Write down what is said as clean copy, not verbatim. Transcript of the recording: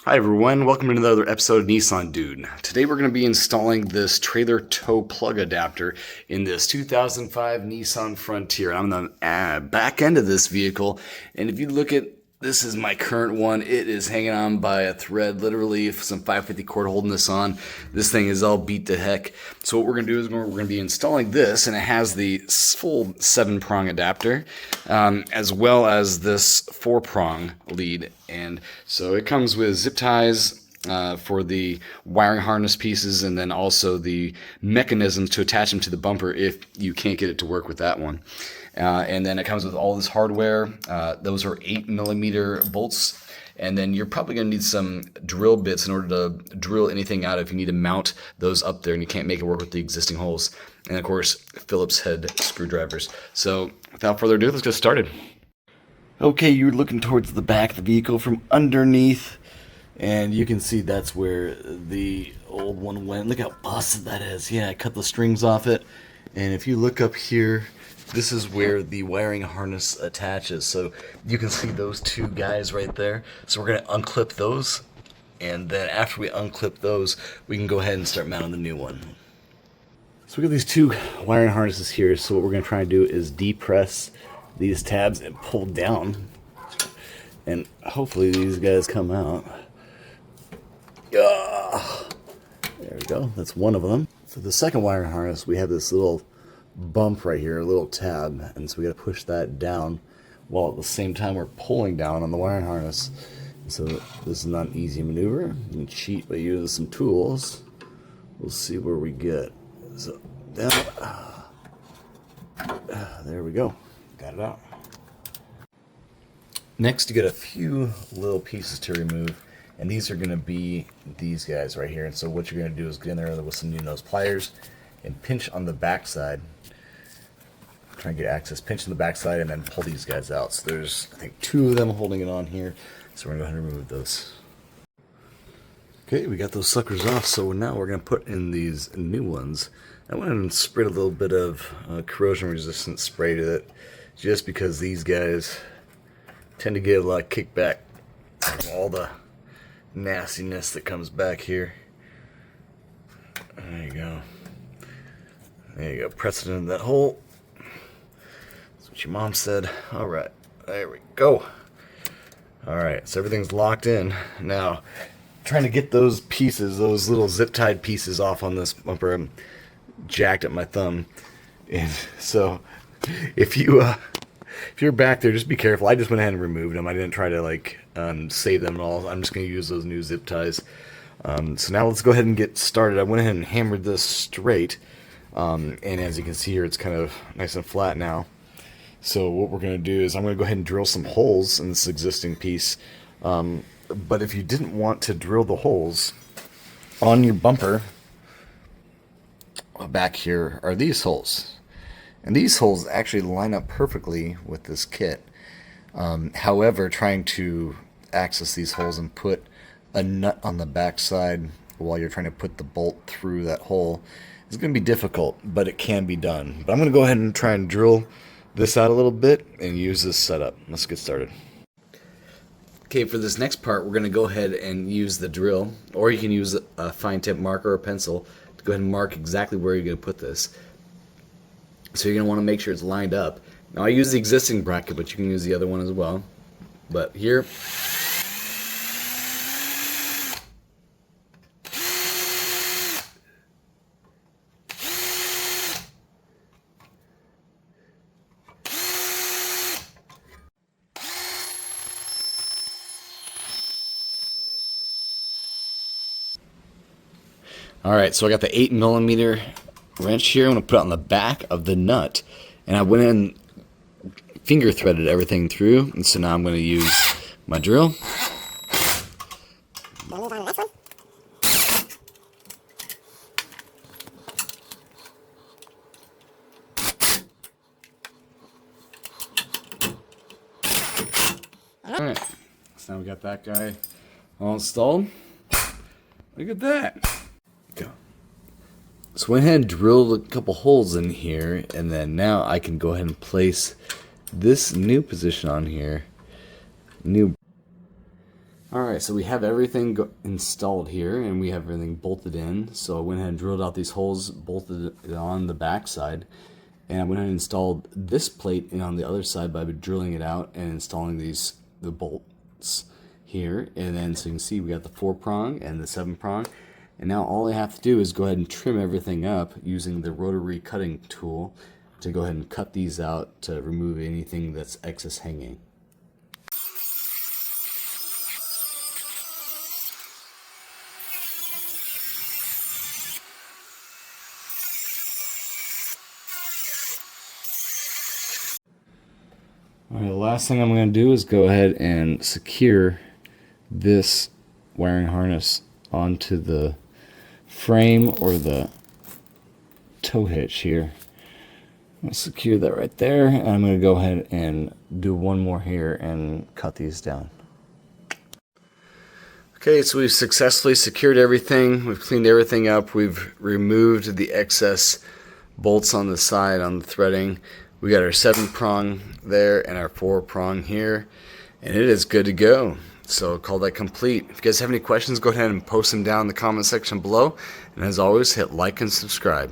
Hi everyone, welcome to another episode of Nissan Dude. Today we're going to be installing this trailer tow plug adapter in this 2005 Nissan Frontier. I'm on the back end of this vehicle, and if you look at this is my current one. It is hanging on by a thread, literally some 550 cord holding this on. This thing is all beat to heck. So what we're going to do is we're going to be installing this, and it has the full 7-prong adapter, as well as this 4-prong lead. And so it comes with zip ties for the wiring harness pieces, and then also the mechanisms to attach them to the bumper if you can't get it to work with that one. And then it comes with all this hardware. Those are 8mm bolts. And then you're probably going to need some drill bits in order to drill anything out if you need to mount those up there and you can't make it work with the existing holes. And of course, Phillips head screwdrivers. So without further ado, let's get started. Okay, you're looking towards the back of the vehicle from underneath, and you can see that's where the old one went. Look how busted that is. Yeah, I cut the strings off it. And if you look up here, this is where the wiring harness attaches. So you can see those two guys right there. So we're going to unclip those. And then after we unclip those, we can go ahead and start mounting the new one. So we got these two wiring harnesses here. So what we're going to try and do is depress these tabs and pull down. And hopefully these guys come out. There we go. That's one of them. For the second wiring harness, we have this little bump right here, a little tab, and so we got to push that down while at the same time we're pulling down on the wiring harness. So this is not an easy maneuver. You can cheat by using some tools. We'll see where we get. So down, there we go, got it out. Next, you got a few little pieces to remove, and these are going to be these guys right here. And so what you're going to do is get in there with some nose pliers and pinch on the back side. Try and get access, pinch on the back side, and then pull these guys out. So there's, I think, 2 of them holding it on here. So we're going to go ahead and remove those. Okay, we got those suckers off. So now we're going to put in these new ones. I went and sprayed a little bit of corrosion-resistant spray to it, just because these guys tend to get a lot of kickback from all the nastiness that comes back here. There you go. There you go. Press it into that hole. That's what your mom said. All right. There we go. All right. So everything's locked in. Now, trying to get those pieces, those little zip-tied pieces off on this bumper, I'm jacked at my thumb. And so if you're back there, just be careful. I just went ahead and removed them. I didn't try to save them at all. I'm just going to use those new zip ties. So now let's go ahead and get started. I went ahead and hammered this straight. And as you can see here, it's kind of nice and flat now. So what we're going to do is I'm going to go ahead and drill some holes in this existing piece. But if you didn't want to drill the holes on your bumper, back here are these holes. And these holes actually line up perfectly with this kit. However, trying to access these holes and put a nut on the back side while you're trying to put the bolt through that hole is going to be difficult, but it can be done. But I'm going to go ahead and try and drill this out a little bit and use this setup. Let's get started. Okay, for this next part, we're going to go ahead and use the drill, or you can use a fine tip marker or a pencil to go ahead and mark exactly where you're going to put this. So you're going to want to make sure it's lined up. Now I use the existing bracket, but you can use the other one as well. But here, alright, so I got the 8mm wrench here. I'm going to put it on the back of the nut. And I went in and finger threaded everything through. And so now I'm going to use my drill. Alright, so now we got that guy all installed. Look at that. Go. So I went ahead and drilled a couple holes in here, and then now I can go ahead and place this new position on here. Alright, so we have everything installed here, and we have everything bolted in. So I went ahead and drilled out these holes, bolted it on the back side, and I went ahead and installed this plate in on the other side by drilling it out and installing the bolts here. And then so you can see we got the 4-prong and the 7-prong. And now all I have to do is go ahead and trim everything up using the rotary cutting tool to go ahead and cut these out to remove anything that's excess hanging. Alright, the last thing I'm going to do is go ahead and secure this wiring harness onto the frame or the tow hitch here. I'm going to secure that right there, and I'm going to go ahead and do one more here and cut these down. Okay, so we've successfully secured everything. We've cleaned everything up. We've removed the excess bolts on the side on the threading. We got our 7-prong there and our 4-prong here, and it is good to go. So call that complete. If you guys have any questions, go ahead and post them down in the comment section below. And as always, hit like and subscribe.